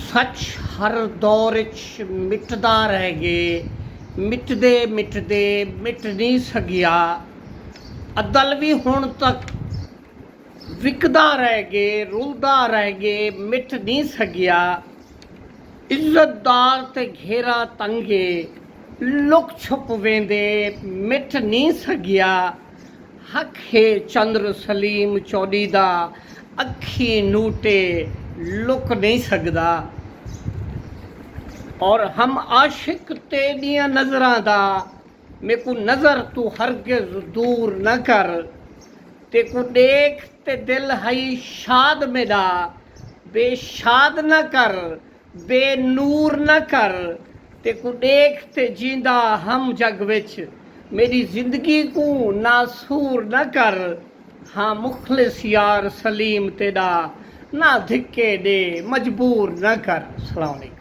ਸੱਚ ਹਰ ਦੌਰ 'ਚ ਮਿਟਦਾ ਰਹਿ ਗਏ, ਮਿਟਦੇ ਮਿਟਦੇ ਮਿਟ ਨਹੀਂ ਸਕਿਆ। ਅਦਲ ਵੀ ਹੁਣ ਤੱਕ ਵਿਕਦਾ ਰਹਿ ਗਏ, ਰੁਲਦਾ ਰਹਿ ਗਏ, ਮਿਟ ਨਹੀਂ ਸਕਿਆ। ਇੱਜ਼ਤਦਾਰ ਤੇ ਘੇਰਾ ਤੰਗੇ, ਲੁਕ ਛੁਪ ਵੇਂਦੇ ਮਿਟ ਨਹੀਂ ਸਕਿਆ। ਹੱਕ ਹੈ ਚੰਦਰ ਸਲੀਮ ਚੌਧਰੀ ਦਾ, ਅੱਖੀ ਨੂਟੇ ਲੁਕ ਨਹੀਂ ਸਕਦਾ। और हम आशिक तेरिया नज़रां दा, मेरे को नज़र तू हरगिज़ दूर न कर। ते को देख ते दिल हई शाद मेरा, बेशाद न कर, बेनूर न कर। ते को देख ते जींदा हम जग विच, मेरी जिंदगी को नासूर न कर। हाँ मुखलिस यार सलीम तेरा, ना धिक्के दे मजबूर न कर। अस्सलाम वालेकुम।